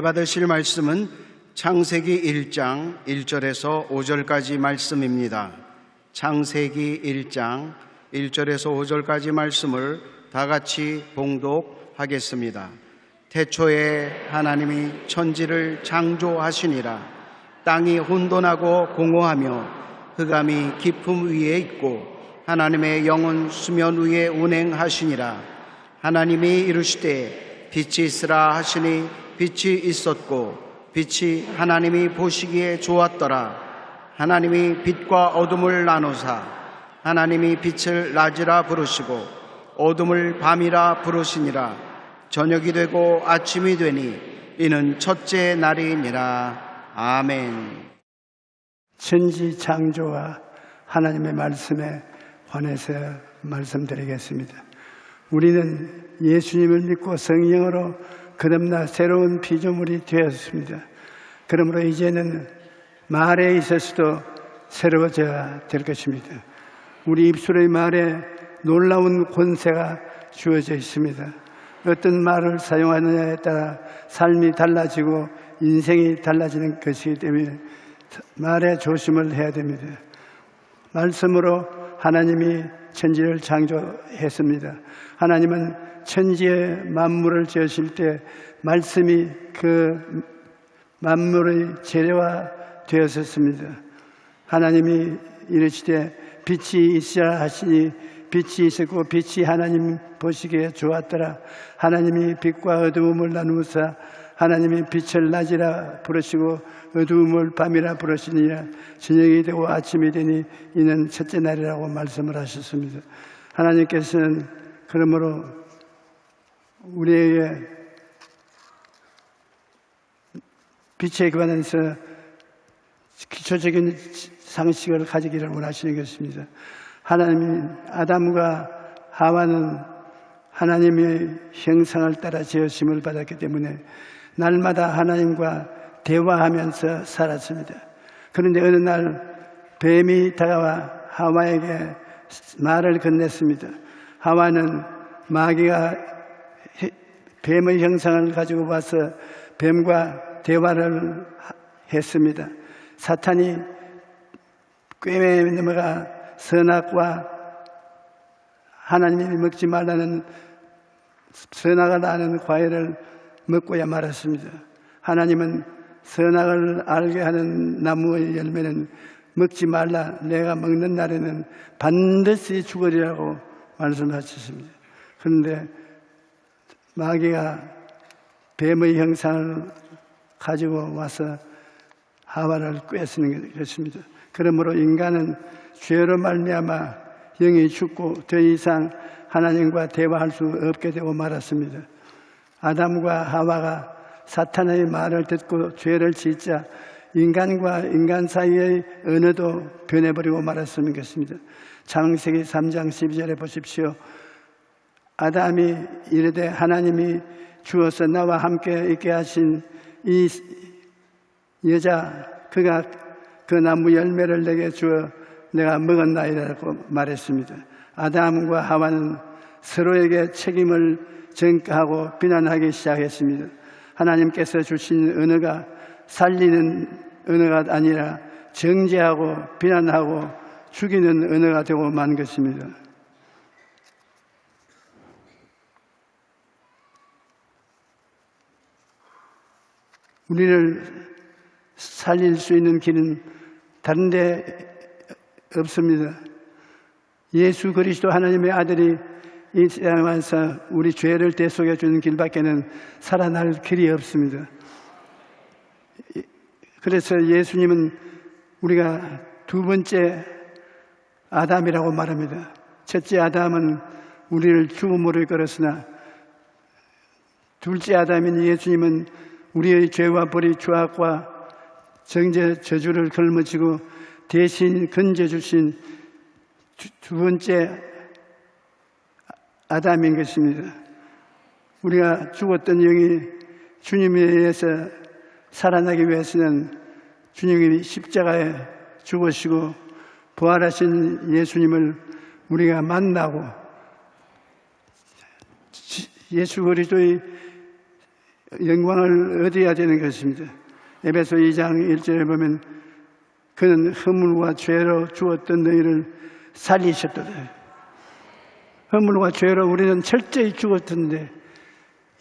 은혜 받으실 말씀은 창세기 1장 1절에서 5절까지 말씀입니다. 창세기 1장 1절에서 5절까지 말씀을 다 같이 봉독하겠습니다. 태초에 하나님이 천지를 창조하시니라. 땅이 혼돈하고 공허하며 흑암이 깊음 위에 있고 하나님의 영은 수면 위에 운행하시니라. 하나님이 이르시되 빛이 있으라 하시니 빛이 있었고 빛이 하나님이 보시기에 좋았더라. 하나님이 빛과 어둠을 나누사 하나님이 빛을 낮이라 부르시고 어둠을 밤이라 부르시니라. 저녁이 되고 아침이 되니 이는 첫째 날이니라. 아멘. 천지 창조와 하나님의 말씀에 관해서 말씀드리겠습니다. 우리는 예수님을 믿고 성령으로 거듭나 새로운 피조물이 되었습니다. 그러므로 이제는 말에 있어서도 새로워져야 될 것입니다. 우리 입술의 말에 놀라운 권세가 주어져 있습니다. 어떤 말을 사용하느냐에 따라 삶이 달라지고 인생이 달라지는 것이기 때문에 말에 조심을 해야 됩니다. 말씀으로 하나님이 천지를 창조했습니다. 하나님은 천지의 만물을 지으실 때 말씀이 그 만물의 재료가 되었었습니다. 하나님이 이르시되 빛이 있으라 하시니 빛이 있었고 빛이 하나님 보시기에 좋았더라. 하나님이 빛과 어두움을 나누사 하나님이 빛을 낮이라 부르시고 어두움을 밤이라 부르시니라. 저녁이 되고 아침이 되니 이는 첫째 날이라고 말씀을 하셨습니다. 하나님께서는 그러므로 우리에게 빛에 관해서 기초적인 상식을 가지기를 원하시는 것입니다. 하나님이 아담과 하와는 하나님의 형상을 따라 지으심을 받았기 때문에 날마다 하나님과 대화하면서 살았습니다. 그런데 어느 날 뱀이 다가와 하와에게 말을 건넸습니다. 하와는 마귀가 뱀의 형상을 가지고 와서 뱀과 대화를 했습니다. 사탄이 꿰매 넘어가 선악과 하나님이 먹지 말라는 선악을 아는 과일을 먹고야 말았습니다. 하나님은 선악을 알게 하는 나무의 열매는 먹지 말라. 내가 먹는 날에는 반드시 죽으리라고 말씀하셨습니다. 그런데 마귀가 뱀의 형상을 가지고 와서 하와를 꿰쓰는 것입니다. 그러므로 인간은 죄로 말미암아 영이 죽고 더 이상 하나님과 대화할 수 없게 되고 말았습니다. 아담과 하와가 사탄의 말을 듣고 죄를 짓자 인간과 인간 사이의 언어도 변해버리고 말았습니다. 창세기 3장 12절에 보십시오. 아담이 이르되 하나님이 주어서 나와 함께 있게 하신 이 여자 그가 그 나무 열매를 내게 주어 내가 먹었나이라고 말했습니다. 아담과 하와는 서로에게 책임을 전가하고 비난하기 시작했습니다. 하나님께서 주신 언어가 살리는 언어가 아니라 정죄하고 비난하고 죽이는 언어가 되고 만 것입니다. 우리를 살릴 수 있는 길은 다른 데 없습니다. 예수 그리스도 하나님의 아들이 이 세상에 와서 우리 죄를 대속해 주는 길밖에는 살아날 길이 없습니다. 그래서 예수님은 우리가 두 번째 아담이라고 말합니다. 첫째 아담은 우리를 죽음으로 이끌었으나 둘째 아담인 예수님은 우리의 죄와 벌이 죄악과 정죄 저주를 걸머지고 대신 건져주신 두 번째 아담인 것입니다. 우리가 죽었던 영이 주님에 의해서 살아나기 위해서는 주님이 십자가에 죽으시고 부활하신 예수님을 우리가 만나고 예수 그리스도의 영광을 얻어야 되는 것입니다. 에베소 2장 1절에 보면 그는 허물과 죄로 죽었던 너희를 살리셨도다. 허물과 죄로 우리는 철저히 죽었던데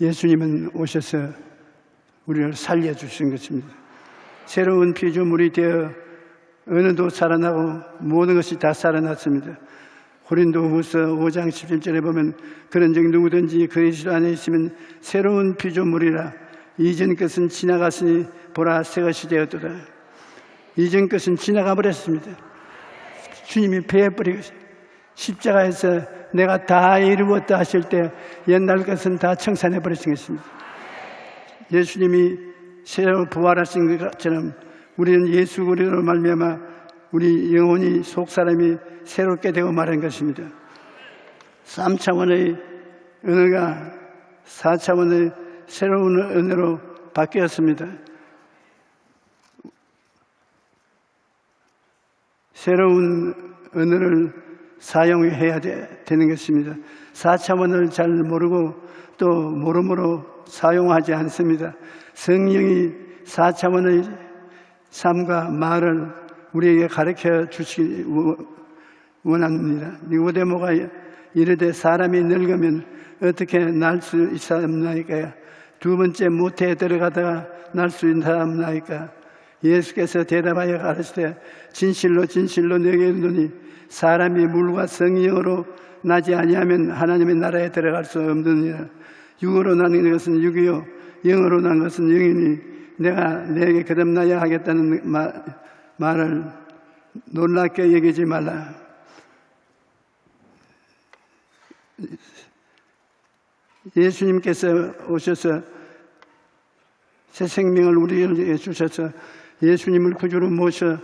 예수님은 오셔서 우리를 살려주신 것입니다. 새로운 피조물이 되어 어느도 살아나고 모든 것이 다 살아났습니다. 고린도후서 5장 17절에 보면 그런즉 누구든지 그리스도 안에 있으면 새로운 피조물이라 이전 것은 지나갔으니 보라 새 것이 되었도다. 이전 것은 지나가 버렸습니다. 주님이 베어버리고 십자가에서 내가 다 이루었다 하실 때 옛날 것은 다 청산해 버리신 것입니다. 예수님이 새로 부활하신 것처럼 우리는 예수 그리스도로 말미암아 우리 영혼이 속사람이 새롭게 되고 말한 것입니다. 3차원의 언어가 4차원의 새로운 언어로 바뀌었습니다. 새로운 언어를 사용해야 되는 것입니다. 4차원을 잘 모르고 또 모름으로 사용하지 않습니다. 성령이 4차원의 삶과 말을 우리에게 가르쳐 주시기 원합니다. 니고데모가 이르되 사람이 늙으면 어떻게 날 수 있사옵나이까? 두 번째 모태에 들어가다가 날 수 있사옵나이까? 예수께서 대답하여 가르치되 진실로 진실로 너희에게 이르노니 사람이 물과 성령으로 나지 아니하면 하나님의 나라에 들어갈 수 없느니라. 육으로 나는 것은 육이요 영으로 난 것은 영이니 내가 너에게 거듭나야 하겠다는 말을 놀랍게 여기지 말라. 예수님께서 오셔서 새 생명을 우리에게 주셔서 예수님을 구주로 모셔야만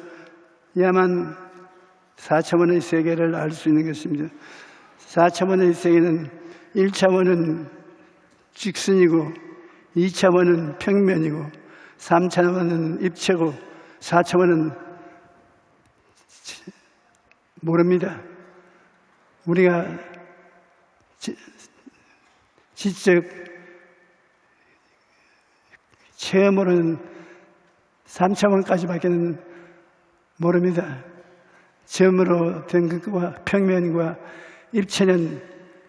4차원의 세계를 알 수 있는 것입니다. 4차원의 세계는 1차원은 직선이고 2차원은 평면이고 3차원은 입체고 4차원은 모릅니다. 우리가 지적 체험으로는 3차원까지밖에는 모릅니다. 점으로 된 것과 평면과 입체는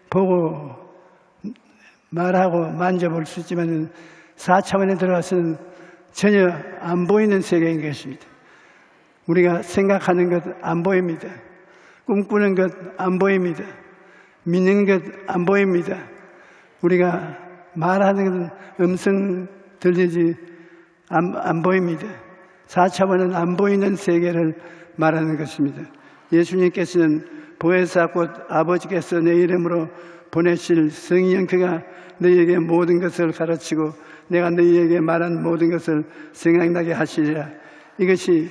보고 말하고 만져볼 수 있지만 4차원에 들어가서는 전혀 안 보이는 세계인 것입니다. 우리가 생각하는 것 안 보입니다. 꿈꾸는 것 안 보입니다. 믿는 것 안 보입니다. 우리가 말하는 음성 들리지 안 보입니다. 4차원은 안 보이는 세계를 말하는 것입니다. 예수님께서는 보혜사 곧 아버지께서 내 이름으로 보내실 성령 그가 너희에게 모든 것을 가르치고 내가 너희에게 말한 모든 것을 생각나게 하시리라. 이것이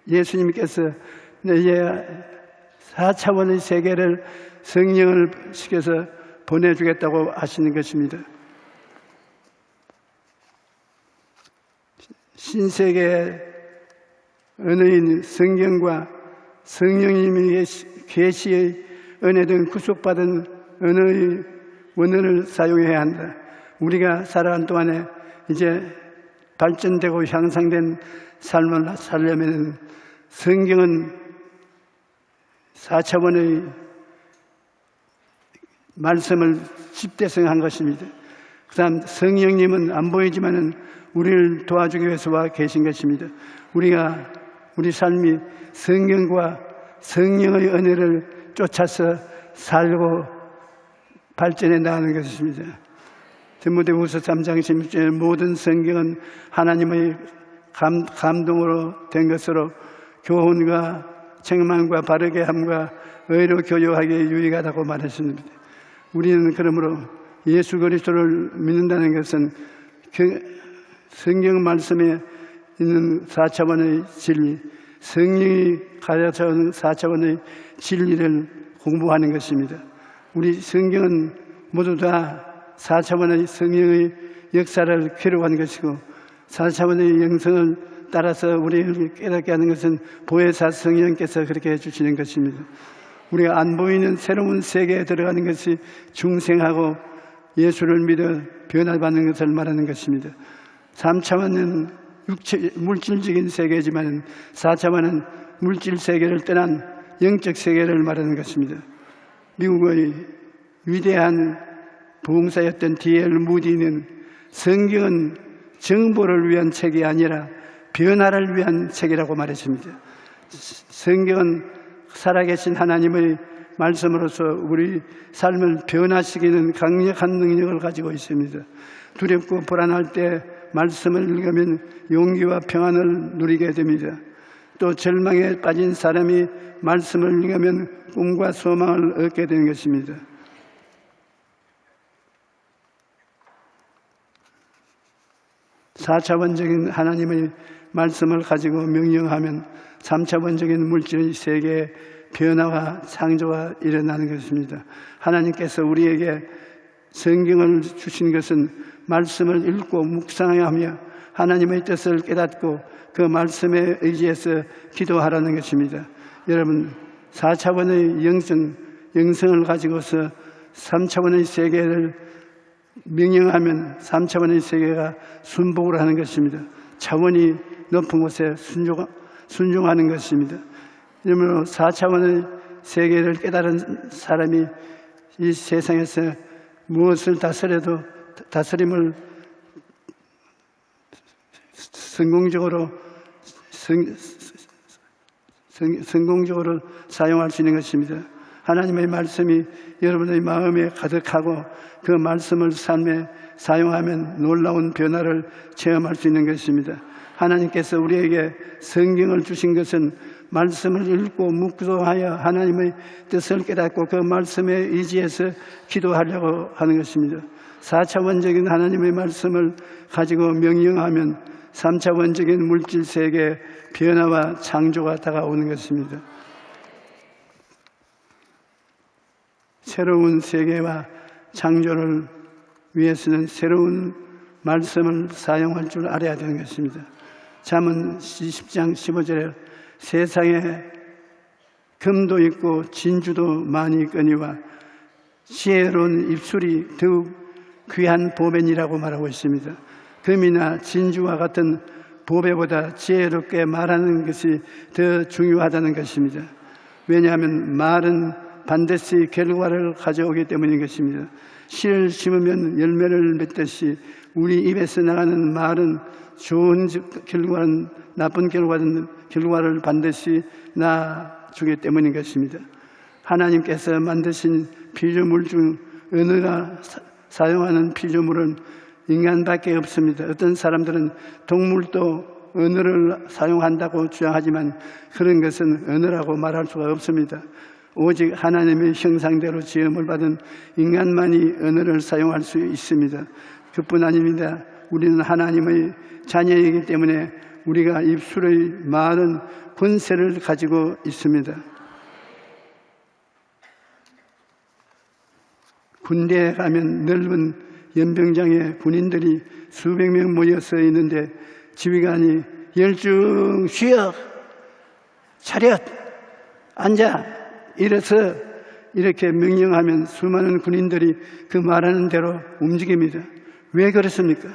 예수님께서 너희의 4차원의 세계를 성령을 시켜서 보내주겠다고 하시는 것입니다. 신세계 언어인 성경과 성령님의 계시의 은혜 등 구속받은 언어의 원어를 사용해야 한다. 우리가 살아간 동안에 이제 발전되고 향상된 삶을 살려면 성경은 4차원의 말씀을 집대성한 것입니다. 그 다음 성령님은 안 보이지만은 우리를 도와주기 위해서 와 계신 것입니다. 우리가 우리 삶이 성경과 성령의 은혜를 쫓아서 살고 발전해 나가는 것입니다. 디모데후서 3장 16절에 모든 성경은 하나님의 감동으로 된 것으로 교훈과 책망과 바르게 함과 의로 교육하기에 유익하다고 말했습니다. 우리는 그러므로 예수 그리스도를 믿는다는 것은 그 성경 말씀에 있는 4차원의 진리, 성령이 가르쳐온 4차원의 진리를 공부하는 것입니다. 우리 성경은 모두 다 4차원의 성령의 역사를 기록한 것이고 4차원의 영성을 따라서 우리를 깨닫게 하는 것은 보혜사 성령께서 그렇게 해주시는 것입니다. 우리가 안 보이는 새로운 세계에 들어가는 것이 중생하고 예수를 믿어 변화받는 것을 말하는 것입니다. 3차원은 물질적인 세계지만 4차원은 물질 세계를 떠난 영적 세계를 말하는 것입니다. 미국의 위대한 부흥사였던 D.L. 무디는 성경은 정보를 위한 책이 아니라 변화를 위한 책이라고 말했습니다. 성경은 살아계신 하나님의 말씀으로서 우리 삶을 변화시키는 강력한 능력을 가지고 있습니다. 두렵고 불안할 때 말씀을 읽으면 용기와 평안을 누리게 됩니다. 또 절망에 빠진 사람이 말씀을 읽으면 꿈과 소망을 얻게 되는 것입니다. 사차원적인 하나님의 말씀을 가지고 명령하면 3차원적인 물질의 세계에 변화와 창조가 일어나는 것입니다. 하나님께서 우리에게 성경을 주신 것은 말씀을 읽고 묵상하며 하나님의 뜻을 깨닫고 그 말씀에 의지해서 기도하라는 것입니다. 여러분, 4차원의 영성을 가지고서 3차원의 세계를 명령하면 3차원의 세계가 순복을 하는 것입니다. 차원이 높은 곳에 순종하는 것입니다. 그러므로 4차원의 세계를 깨달은 사람이 이 세상에서 무엇을 다스려도 다스림을 성공적으로 사용할 수 있는 것입니다. 하나님의 말씀이 여러분의 마음에 가득하고 그 말씀을 삶에 사용하면 놀라운 변화를 체험할 수 있는 것입니다. 하나님께서 우리에게 성경을 주신 것은 말씀을 읽고 묵상하여 하나님의 뜻을 깨닫고 그 말씀에 의지해서 기도하려고 하는 것입니다. 4차원적인 하나님의 말씀을 가지고 명령하면 3차원적인 물질 세계의 변화와 창조가 다가오는 것입니다. 새로운 세계와 창조를 위해서는 새로운 말씀을 사용할 줄 알아야 되는 것입니다. 잠언 10장 15절에 세상에 금도 있고 진주도 많이 있거니와 지혜로운 입술이 더욱 귀한 보배니라고 말하고 있습니다. 금이나 진주와 같은 보배보다 지혜롭게 말하는 것이 더 중요하다는 것입니다. 왜냐하면 말은 반드시 결과를 가져오기 때문인 것입니다. 씨를 심으면 열매를 맺듯이 우리 입에서 나가는 말은 좋은 결과는 나쁜 결과를 반드시 낳아주기 때문인 것입니다. 하나님께서 만드신 피조물 중 언어가 사용하는 피조물은 인간밖에 없습니다. 어떤 사람들은 동물도 언어를 사용한다고 주장하지만 그런 것은 언어라고 말할 수가 없습니다. 오직 하나님의 형상대로 지음을 받은 인간만이 언어를 사용할 수 있습니다. 그뿐 아닙니다. 우리는 하나님의 자녀이기 때문에 우리가 입술의 많은 권세를 가지고 있습니다. 군대에 가면 넓은 연병장에 군인들이 수백 명 모여서 있는데 지휘관이 열중 쉬어 차렷 앉아 일어서 이렇게 명령하면 수많은 군인들이 그 말하는 대로 움직입니다. 왜 그렇습니까?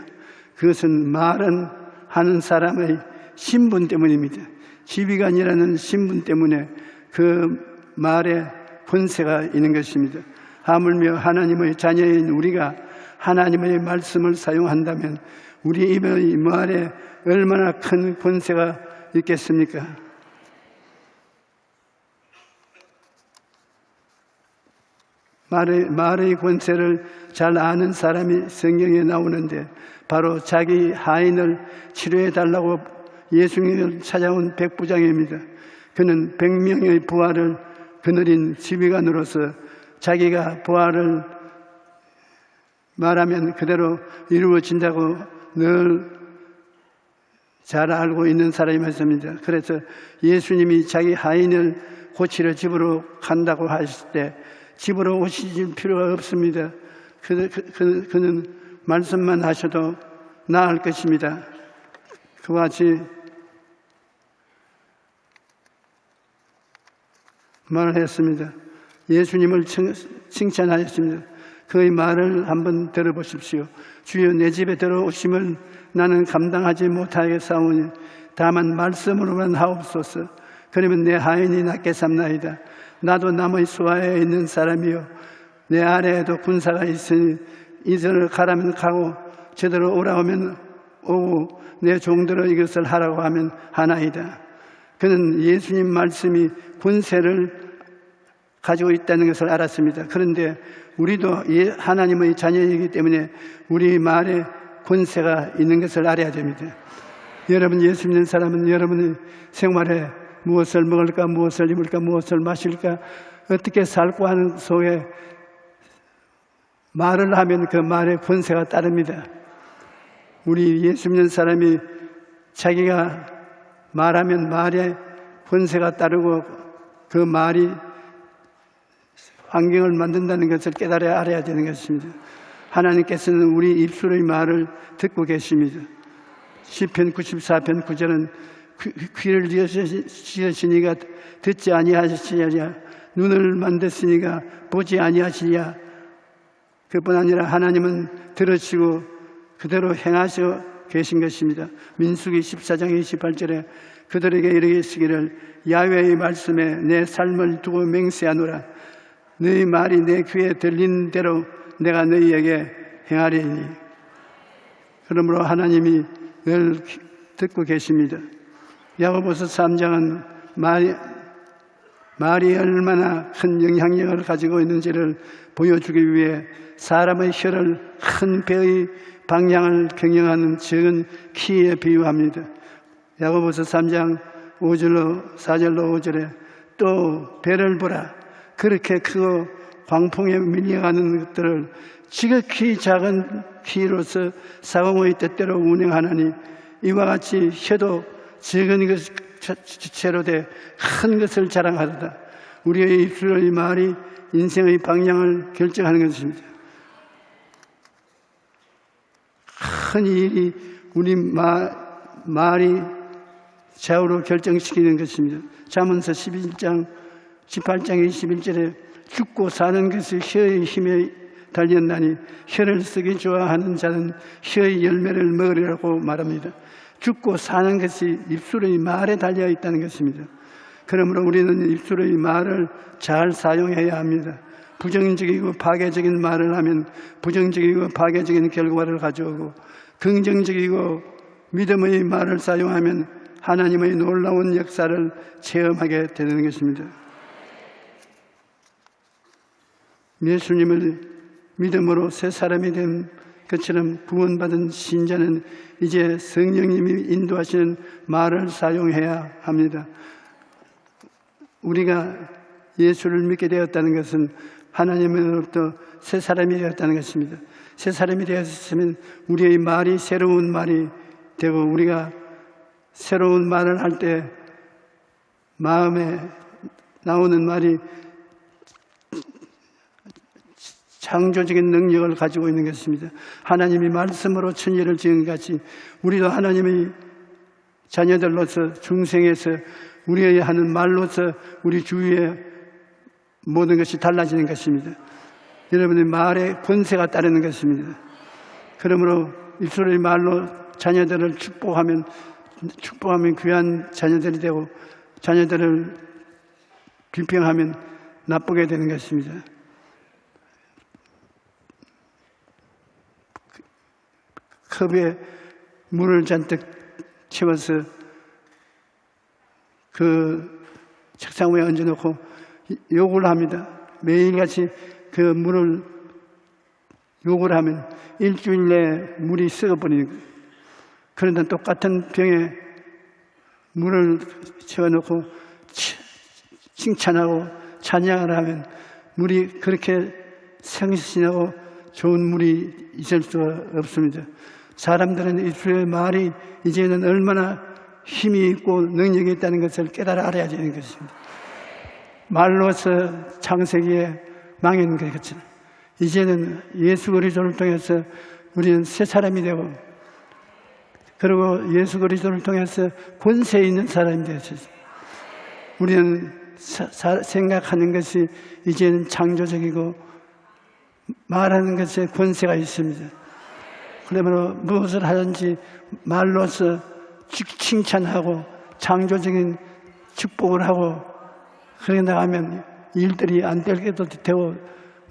그것은 말은 하는 사람의 신분 때문입니다. 지휘관이라는 신분 때문에 그 말에 권세가 있는 것입니다. 하물며 하나님의 자녀인 우리가 하나님의 말씀을 사용한다면 우리 입의 말에 얼마나 큰 권세가 있겠습니까? 말의 권세를 잘 아는 사람이 성경에 나오는데 바로 자기 하인을 치료해달라고 예수님을 찾아온 백부장입니다. 그는 100명의 부하를 거느린 지휘관으로서 자기가 부하를 말하면 그대로 이루어진다고 늘 잘 알고 있는 사람이었습니다. 그래서 예수님이 자기 하인을 고치러 집으로 간다고 하실 때 집으로 오실 필요가 없습니다. 그는 말씀만 하셔도 나을 것입니다. 그와 같이 말을 했습니다. 예수님을 칭찬하였습니다. 그의 말을 한번 들어보십시오. 주여, 내 집에 들어오심을 나는 감당하지 못하겠사오니 다만 말씀으로만 하옵소서. 그러면 내 하인이 낫게 삼나이다. 나도 남의 수하에 있는 사람이요, 내 아래에도 군사가 있으니 이들을 가라면 가고 저들을 오라오면 오고 내 종들을 이것을 하라고 하면 하나이다. 그는 예수님 말씀이 권세를 가지고 있다는 것을 알았습니다. 그런데 우리도 하나님의 자녀이기 때문에 우리 말에 권세가 있는 것을 알아야 됩니다. 여러분, 예수 믿는 사람은 여러분의 생활에 무엇을 먹을까, 무엇을 입을까, 무엇을 마실까, 어떻게 살고 하는 속에 말을 하면 그 말에 권세가 따릅니다. 우리 예수 믿는 사람이 자기가 말하면 말에 권세가 따르고 그 말이 환경을 만든다는 것을 깨달아야 알아야 되는 것입니다. 하나님께서는 우리 입술의 말을 듣고 계십니다. 시편 94편 9절은 귀를 지으시니가 듣지 아니하시랴, 눈을 만드시니가 보지 아니하시랴. 그뿐 아니라 하나님은 들으시고 그대로 행하시고 계신 것입니다. 민수기 14장 28절에 그들에게 이르시기를 야훼의 말씀에 내 삶을 두고 맹세하노라. 너희 말이 내 귀에 들린 대로 내가 너희에게 행하리니. 그러므로 하나님이 늘 듣고 계십니다. 야고보서 3장은 말이 얼마나 큰 영향력을 가지고 있는지를 보여주기 위해 사람의 혀를 큰 배의 방향을 경영하는 적은 키에 비유합니다. 야고보서 3장 5절로 4절로 5절에 또 배를 보라. 그렇게 크고 광풍에 밀려가는 것들을 지극히 작은 키로서 사공의 뜻대로 운행하나니 이와 같이 혀도 적은 것 주체로 돼 큰 것을 자랑하도다. 우리의 입술의 말이 인생의 방향을 결정하는 것입니다. 큰 일이 우리 말이 좌우로 결정시키는 것입니다. 잠언서 18장 21절에 죽고 사는 것이 혀의 힘에 달렸나니 혀를 쓰기 좋아하는 자는 혀의 열매를 먹으리라고 말합니다. 죽고 사는 것이 입술의 말에 달려 있다는 것입니다. 그러므로 우리는 입술의 말을 잘 사용해야 합니다. 부정적이고 파괴적인 말을 하면 부정적이고 파괴적인 결과를 가져오고, 긍정적이고 믿음의 말을 사용하면 하나님의 놀라운 역사를 체험하게 되는 것입니다. 예수님을 믿음으로 새 사람이 된 것처럼 구원받은 신자는 이제 성령님이 인도하시는 말을 사용해야 합니다. 우리가 예수를 믿게 되었다는 것은 하나님으로부터 새 사람이 되었다는 것입니다. 새 사람이 되었으면 우리의 말이 새로운 말이 되고, 우리가 새로운 말을 할 때 마음에 나오는 말이 창조적인 능력을 가지고 있는 것입니다. 하나님이 말씀으로 천지를 지은 같이 우리도 하나님의 자녀들로서 중생에서 우리의 하는 말로서 우리 주위의 모든 것이 달라지는 것입니다. 여러분의 말에 권세가 따르는 것입니다. 그러므로 입술의 말로 자녀들을 축복하면 귀한 자녀들이 되고, 자녀들을 비평하면 나쁘게 되는 것입니다. 컵에 물을 잔뜩 채워서 그 책상 위에 얹어놓고 욕을 합니다. 매일같이 그 물을 욕을 하면 일주일 내에 물이 썩어버리는 거예요. 그런데 똑같은 병에 물을 채워놓고 칭찬하고 찬양을 하면 물이 그렇게 생신하고 좋은 물이 있을 수가 없습니다. 사람들은 입술의 말이 이제는 얼마나 힘이 있고 능력이 있다는 것을 깨달아 알아야 되는 것입니다. 말로서 창세기에 망한 것처럼 이제는 예수 그리스도를 통해서 우리는 새 사람이 되고, 그리고 예수 그리스도를 통해서 권세 있는 사람이 되었습니다. 우리는 생각하는 것이 이제는 창조적이고 말하는 것에 권세가 있습니다. 그러므로 무엇을 하든지 말로서 칭찬하고 창조적인 축복을 하고 그러게 나가면 일들이 안 될 것도 되고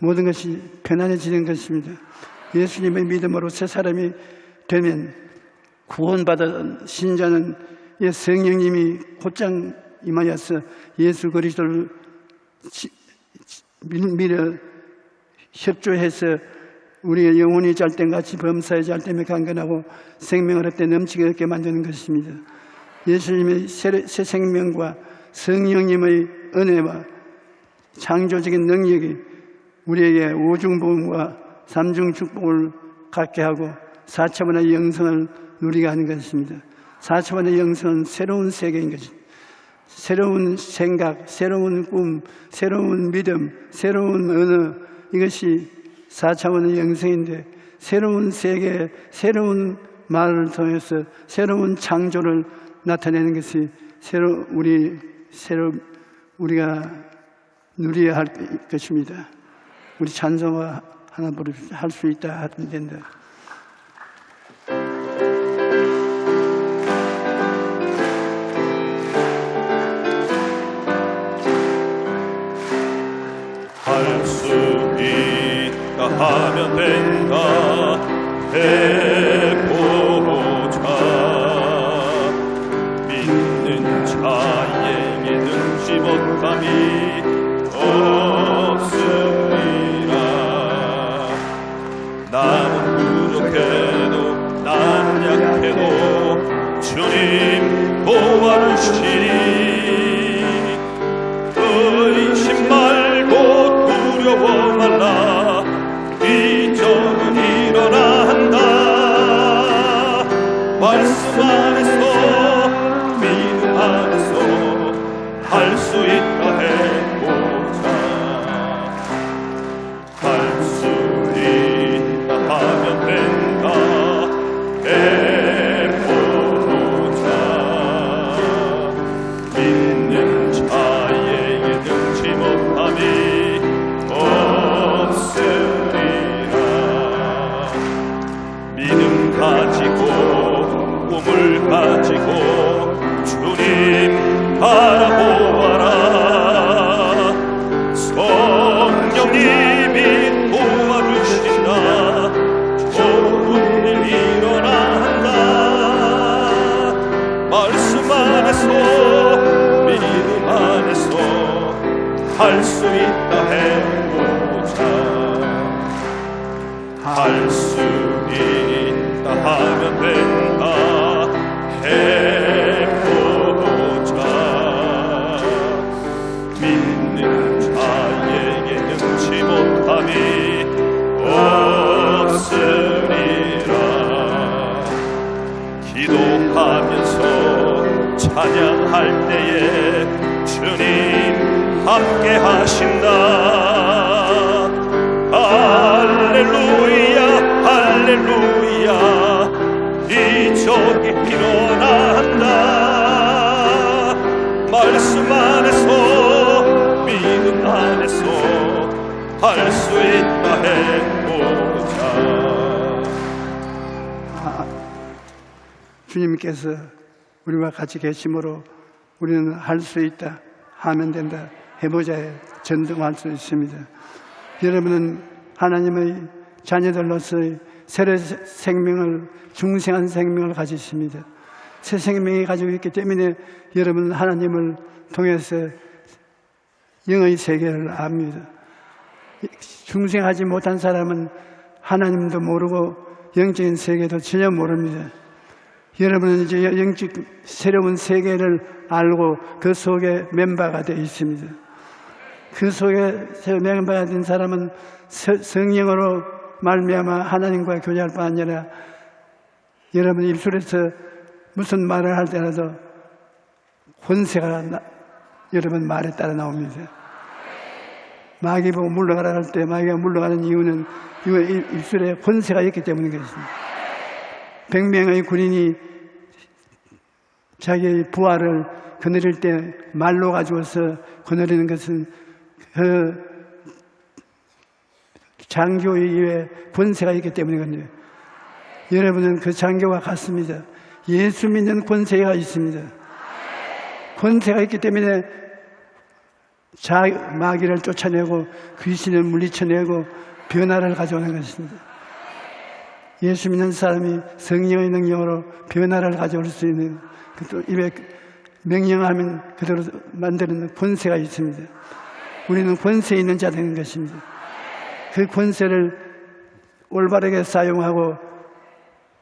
모든 것이 편안해지는 것입니다. 예수님의 믿음으로 새 사람이 되면 구원받은 신자는 성령님이 곧장 임하여서 예수 그리스도를 믿어 협조해서 우리의 영혼이 잘됨같이 범사에 잘됨에 강건하고 생명을 얻되 넘치게 얻게 만드는 것입니다. 예수님의 새 생명과 성령님의 은혜와 창조적인 능력이 우리에게 오중복음과 삼중 축복을 갖게 하고 4차원의 영성을 누리게 하는 것입니다. 4차원의 영성은 새로운 세계인 것입니다. 새로운 생각, 새로운 꿈, 새로운 믿음, 새로운 언어, 이것이 4차원의 영성인데 새로운 세계, 새로운 말을 통해서 새로운 창조를 나타내는 것이 우리가 누려야 할 것입니다. 우리 찬송과 하나 부르십시오. 할 수 있다 하면 된다. 할 수 있다 하면 된다 해보자. 믿는 자에게 능지 못함이 없으리라. 나는 부족해도 나는 약해도 주님 도와주시니 의심 말고 두려워 말라. 기적은 일어난다. 말씀 안에서 믿음 안에서 할 수 있다 해보자. 할 수 있다 하면 된다 해보자. 믿는 자에게 능지 못함이 없으리라. 믿음 가지고 꿈을 가지고 주님 바라보아라. 성령님이 도와주신다. 좋은 일 일어난다. 말씀 안에서 믿음 안에서 할 수 있다 해보자. 할 수 있다 하면 된다 해보자. 믿는 자에게 능치 못함이 없으리라. 기도하면서 찬양할 때에 주님 함께 하신다. 할렐루야 할렐루야. 기적이 일어난다. 말씀 안에서 믿음 안에서 할 수 있다 해보자. 주님께서 우리와 같이 계심으로 우리는 할 수 있다, 하면 된다, 해보자에 전등할 수 있습니다. 여러분은 하나님의 자녀들로서의 새로운 생명을, 중생한 생명을 가지십니다. 새 생명이 가지고 있기 때문에 여러분은 하나님을 통해서 영의 세계를 압니다. 중생하지 못한 사람은 하나님도 모르고 영적인 세계도 전혀 모릅니다. 여러분은 이제 영적 새로운 세계를 알고 그 속에 멤버가 되어 있습니다. 그 속에 멤버가 된 사람은 성령으로 말미암아 하나님과 교제할 뿐 아니라 여러분 입술에서 무슨 말을 할 때라도 권세가 여러분 말에 따라 나옵니다. 마귀 보고 물러가라 할 때 마귀가 물러가는 이유는 입술에 권세가 있기 때문인 것입니다. 100명의 군인이 자기의 부하를 거느릴 때 말로 가지고서 거느리는 것은 그 장교 위에 권세가 있기 때문이거든요. 여러분은 그 장교와 같습니다. 예수 믿는 권세가 있습니다. 권세가 있기 때문에 마귀를 쫓아내고 귀신을 물리쳐내고 변화를 가져오는 것입니다. 예수 믿는 사람이 성령의 능력으로 변화를 가져올 수 있는, 또 입에 명령하면 그대로 만드는 권세가 있습니다. 우리는 권세 있는 자 되는 것입니다. 그 권세를 올바르게 사용하고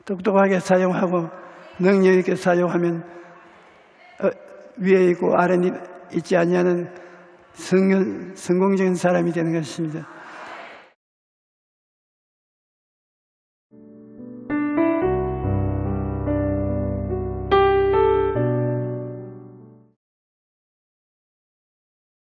똑똑하게 사용하고 능력 있게 사용하면 위에 있고 아래에 있지 아니하는 성공적인 사람이 되는 것입니다.